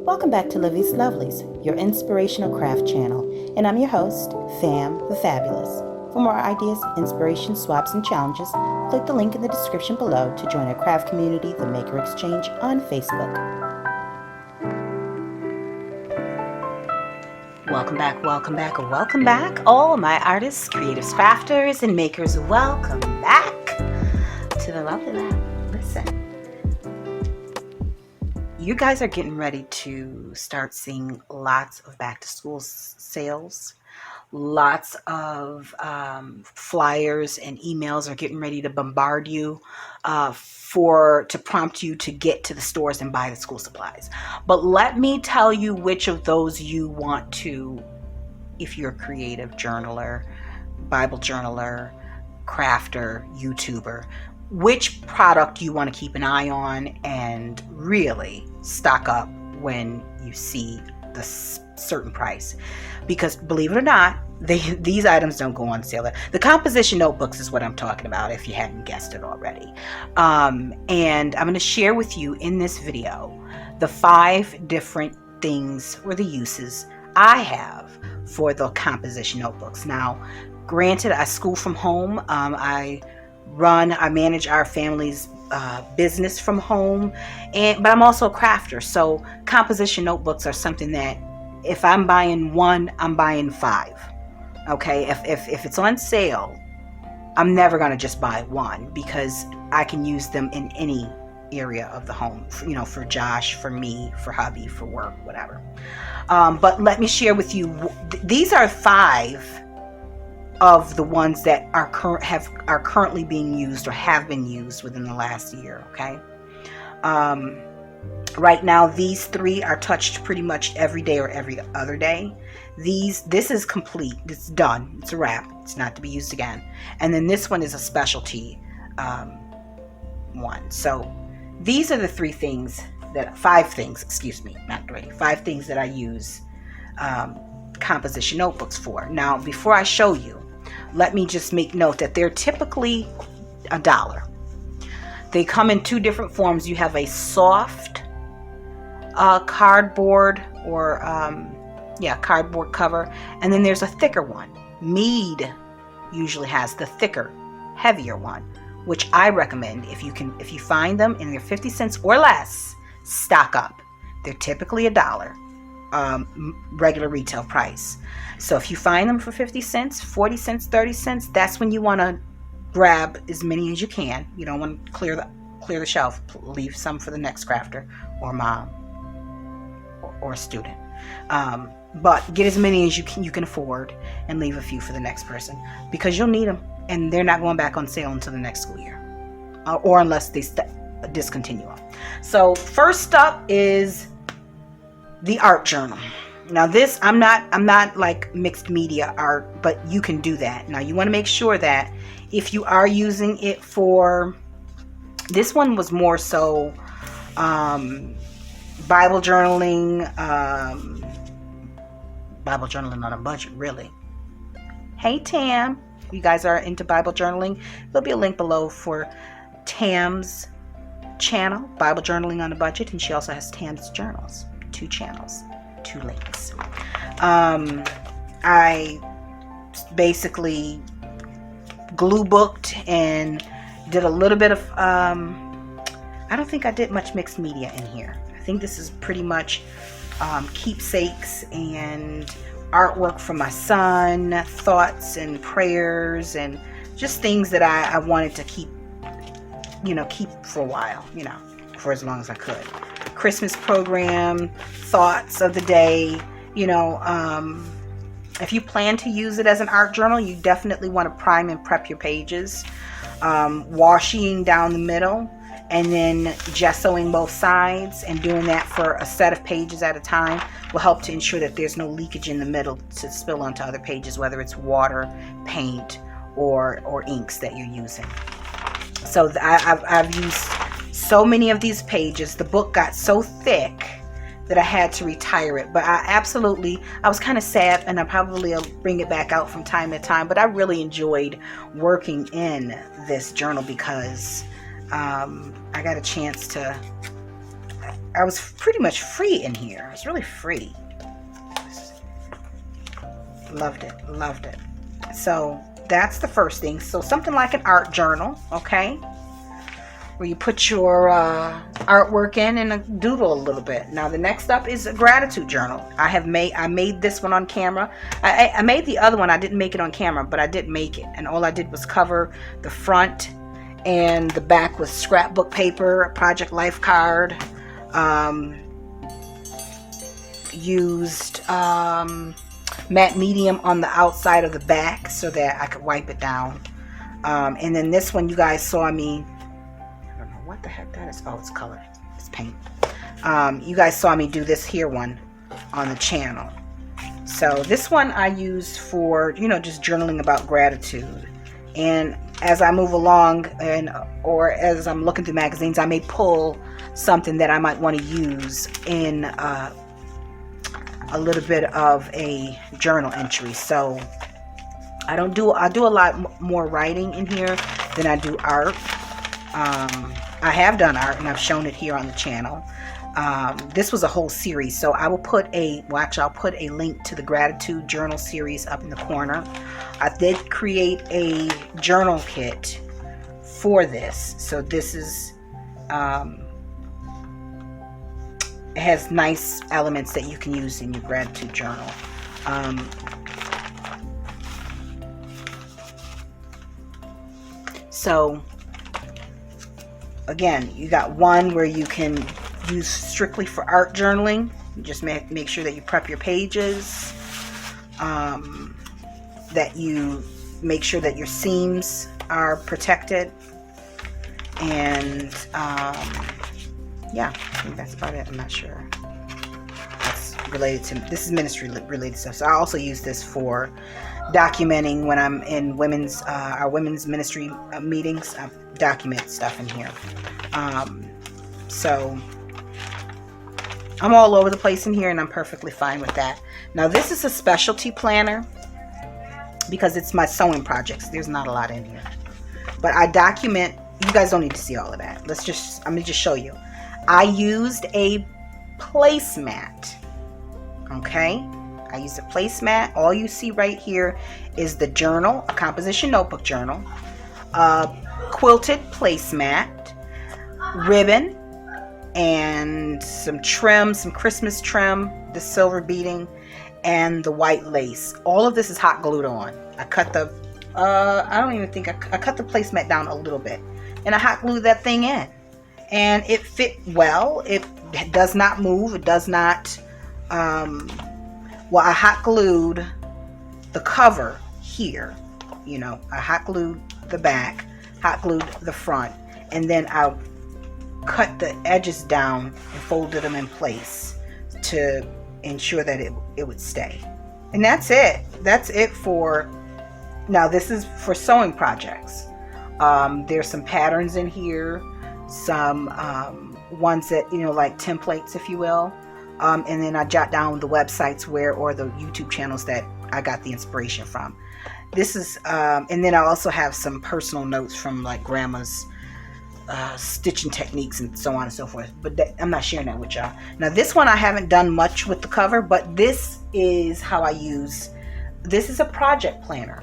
Welcome back to Livie'S Lovelies, your inspirational craft channel, and I'm your host, Fam the Fabulous. For more ideas, inspiration, swaps, and challenges, click the link in the description below to join our craft community, The Maker Exchange, on Facebook. Welcome back, all my artists, creatives, crafters, and makers. Welcome back to the Lovely Lab. Listen. You guys are getting ready to start seeing lots of back to school sales. Lots of flyers and emails are getting ready to bombard you to prompt you to get to the stores and buy the school supplies. But let me tell you which of those you want to, if you're a creative journaler, Bible journaler, crafter, YouTuber, which product you want to keep an eye on and really stock up when you see the certain price. Because believe it or not, these items don't go on sale. The composition notebooks is what I'm talking about, if you hadn't guessed it already. And I'm going to share with you in this video the 5 different things or the uses I have for the composition notebooks. Now, granted, I school from home. I manage our family's business from home, but I'm also a crafter. So composition notebooks are something that if I'm buying one, I'm buying 5. Okay, if it's on sale, I'm never gonna just buy one because I can use them in any area of the home. For Josh, for me, for hubby, for work, whatever. But let me share with you. These are 5 of the ones that are currently being used or have been used within the last year. Okay. Right now, these 3 are touched pretty much every day or every other day. This is complete. It's done. It's a wrap. It's not to be used again. And then this one is a specialty one. So these are the 5 things, excuse me, not 3, 5 things that I use composition notebooks for. Now, before I show you, let me just make note that they're typically $1. They come in 2 different forms. You have a soft cardboard or cardboard cover, and then there's a thicker one. Mead usually has the thicker, heavier one, which I recommend. If you find them and they're 50 cents or less, stock up. They're typically $1. Regular retail price. So if you find them for 50 cents, 40 cents, 30 cents, that's when you want to grab as many as you can. You don't want to clear the shelf. Leave some for the next crafter or mom or student. But get as many as you can afford and leave a few for the next person because you'll need them and they're not going back on sale until the next school year or unless they discontinue them. So first up is the art journal. Now this, I'm not like mixed media art, but you can do that. Now you want to make sure that if you are using it for, this one was more so Bible journaling on a budget, really. Hey Tam, you guys are into Bible journaling, there'll be a link below for Tam's channel, Bible journaling on a budget, and she also has Tam's journals. 2 channels, 2 links. I basically glue booked and did a little bit of I don't think I did much mixed media in here. I think this is pretty much keepsakes and artwork from my son, thoughts and prayers, and just things that I wanted to keep for a while, for as long as I could. Christmas program, thoughts of the day. If you plan to use it as an art journal, you definitely want to prime and prep your pages, washing down the middle and then gessoing both sides, and doing that for a set of pages at a time will help to ensure that there's no leakage in the middle to spill onto other pages, whether it's water, paint, or inks that you're using. So I've used so many of these pages. The book got so thick that I had to retire it, but I was kind of sad, and I probably will bring it back out from time to time, but I really enjoyed working in this journal because I got a chance to I was pretty much free in here. I was really free. Loved it, loved it. So that's the first thing. So something like an art journal, okay, where you put your artwork in and doodle a little bit. Now the next up is a gratitude journal. I made this one on camera. I made the other one. I didn't make it on camera, but I did make it, and all I did was cover the front and the back with scrapbook paper, a Project Life card. Used matte medium on the outside of the back so that I could wipe it down. And then this one, you guys saw me, I don't know what the heck that is. Oh, it's color, it's paint. You guys saw me do this here one on the channel. So this one I use for, you know, just journaling about gratitude. And as I move along, or as I'm looking through magazines, I may pull something that I might want to use in a little bit of a journal entry. So I do a lot more writing in here than I do art. I have done art, and I've shown it here on the channel. This was a whole series, so I will put I'll put a link to the gratitude journal series up in the corner. I did create a journal kit for this. So this is it has nice elements that you can use in your gratitude journal. So again, you got one where you can use strictly for art journaling. You just make sure that you prep your pages, that you make sure that your seams are protected, and yeah, I think that's about it. I'm not sure. That's related to, this is ministry related stuff. So I also use this for documenting when I'm in our women's ministry meetings. I document stuff in here. So I'm all over the place in here, and I'm perfectly fine with that. Now this is a specialty planner because it's my sewing projects. There's not a lot in here, but I document. You guys don't need to see all of that. I'm gonna just show you. I used a placemat. Okay, I used a placemat. All you see right here is the journal, a composition notebook journal, a quilted placemat, ribbon, and some trim, some Christmas trim, the silver beading, and the white lace. All of this is hot glued on. I cut the I cut the placemat down a little bit, and I hot glued that thing in, and it fit well. It does not move. It does not well, I hot glued the cover here, you know, I hot glued the back, hot glued the front, and then I cut the edges down and folded them in place to ensure that it would stay. And that's it for now. This is for sewing projects. There's some patterns in here, some ones that, you know, like templates, if you will. And then I jot down the websites or the YouTube channels that I got the inspiration from. This is, and then I also have some personal notes from like grandma's stitching techniques and so on and so forth. But I'm not sharing that with y'all. Now this one I haven't done much with the cover, but this is how I use. This is a project planner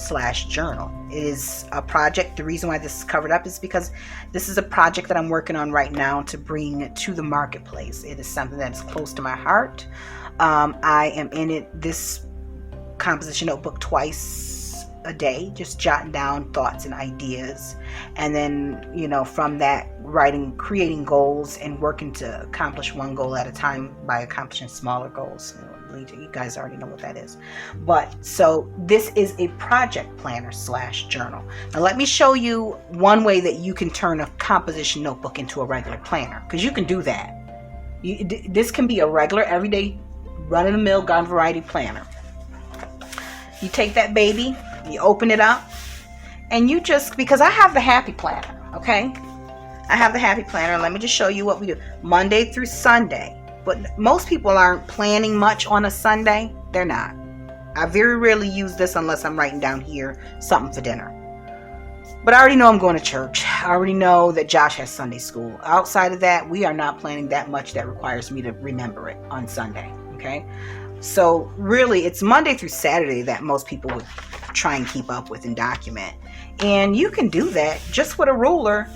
/ journal. It is a project. The reason why this is covered up is because this is a project that I'm working on right now to bring to the marketplace. It is something that is close to my heart. I am in this composition notebook twice a day, just jotting down thoughts and ideas, and then, you know, from that creating goals and working to accomplish one goal at a time by accomplishing smaller goals. You guys already know what that is. But so this is a project planner / journal. Now let me show you one way that you can turn a composition notebook into a regular planner, because you can do that. This can be a regular everyday run-of-the-mill garden variety planner. You take that baby, you open it up, and you just, because I have the happy planner, okay? I have the happy planner. Let me just show you what we do Monday through Sunday. But most people aren't planning much on a Sunday. They're not. I very rarely use this unless I'm writing down here something for dinner. But I already know I'm going to church. I already know that Josh has Sunday school. Outside of that, we are not planning that much that requires me to remember it on Sunday. Okay? So really, it's Monday through Saturday that most people would try and keep up with and document. And you can do that just with a ruler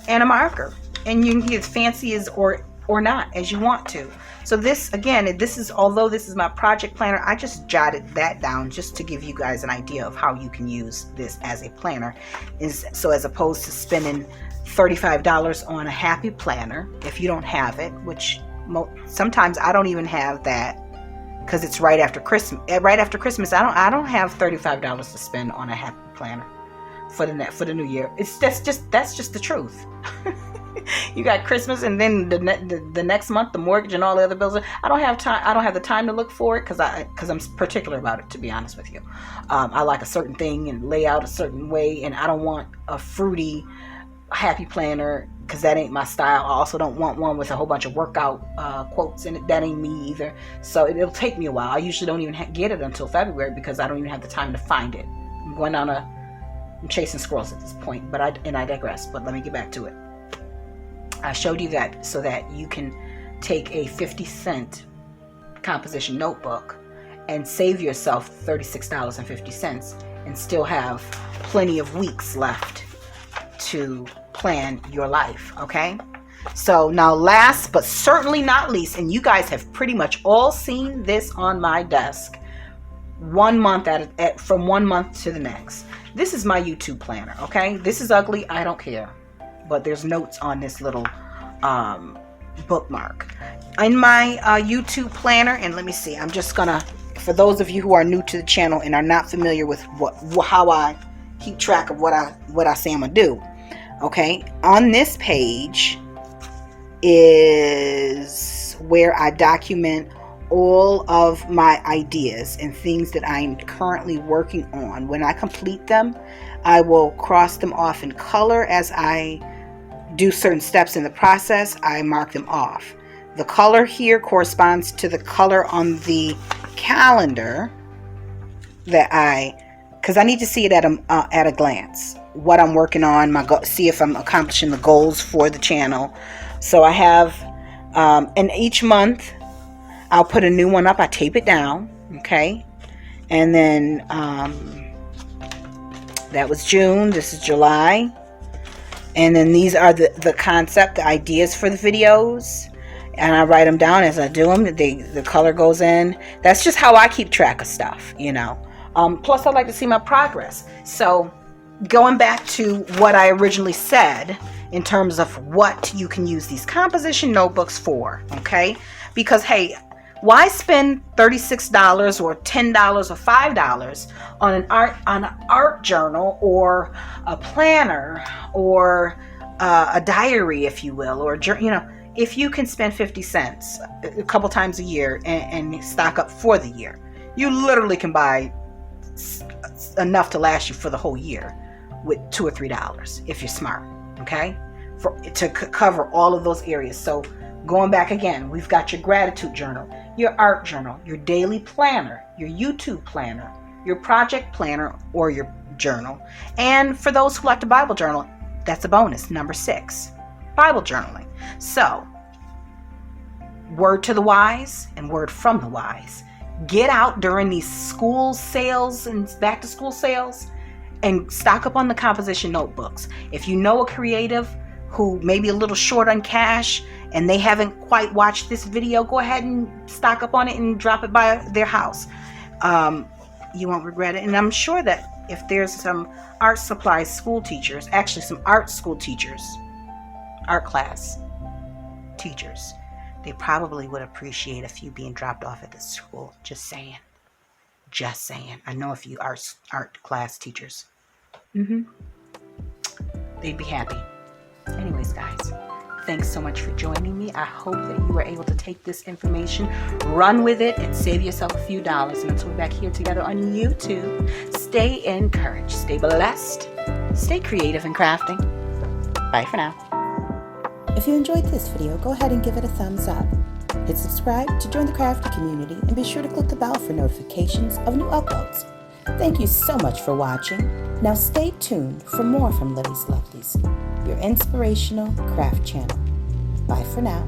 and a marker. And you can get as fancy as or not as you want to. So this, again, although this is my project planner, I just jotted that down just to give you guys an idea of how you can use this as a planner. So as opposed to spending $35 on a happy planner, if you don't have it, which sometimes I don't even have that, because it's right after Christmas. Right after Christmas, I don't have $35 to spend on a happy planner for the new year. That's just the truth. You got Christmas, and then the next month the mortgage and all the other bills. I don't have time. I don't have the time to look for it because I'm particular about it, to be honest with you. I like a certain thing and lay out a certain way, and I don't want a fruity happy planner because that ain't my style. I also don't want one with a whole bunch of workout quotes in it. That ain't me either. So it'll take me a while. I usually don't even get it until February because I don't even have the time to find it. I'm chasing squirrels at this point, but I digress. But let me get back to it. I showed you that so that you can take a 50-cent composition notebook and save yourself $36.50 and still have plenty of weeks left to plan your life. Okay, so now last but certainly not least, and you guys have pretty much all seen this on my desk 1 month from 1 month to the next. This is my YouTube planner. Okay, this is ugly, I don't care, but there's notes on this little bookmark in my YouTube planner. And let me see, I'm just gonna, for those of you who are new to the channel and are not familiar with how I keep track of what I say I'm gonna do. Okay, on this page is where I document all of my ideas and things that I'm currently working on. When I complete them, I will cross them off in color. As I do certain steps in the process, I mark them off. The color here corresponds to the color on the calendar because I need to see it at a glance, what I'm working on, see if I'm accomplishing the goals for the channel. So I have, and each month I'll put a new one up. I tape it down, okay? And then that was June. This is July. And then these are the concept, the ideas for the videos. And I write them down as I do them. The color goes in. That's just how I keep track of stuff, you know. Plus, I like to see my progress. So going back to what I originally said in terms of what you can use these composition notebooks for, okay? Because, hey, why spend $36 or $10 or $5 on an art journal or a planner or a diary, if you will, or, you know, if you can spend 50 cents a couple times a year and stock up for the year, you literally can buy enough to last you for the whole year with $2 or $3 if you're smart, okay, to cover all of those areas. So going back again, we've got your gratitude journal, your art journal, your daily planner, your YouTube planner, your project planner or your journal. And for those who like the Bible journal, that's a bonus, number 6, Bible journaling. So word to the wise and word from the wise. Get out during these school sales and back to school sales and stock up on the composition notebooks. If you know a creative who may be a little short on cash and they haven't quite watched this video, go ahead and stock up on it and drop it by their house. You won't regret it. And I'm sure that if there's some art supply school teachers, actually some art school teachers, art class teachers, they probably would appreciate a few being dropped off at the school. Just saying. Just saying. I know a few art class teachers. They'd be happy. Anyways, guys, thanks so much for joining me. I hope that you were able to take this information, run with it, and save yourself a few dollars. And until we're back here together on YouTube, stay encouraged, stay blessed, stay creative and crafting. Bye for now. If you enjoyed this video, go ahead and give it a thumbs up. Hit subscribe to join the crafty community and be sure to click the bell for notifications of new uploads. Thank you so much for watching. Now stay tuned for more from Livie's Lovelies, your inspirational craft channel. Bye for now.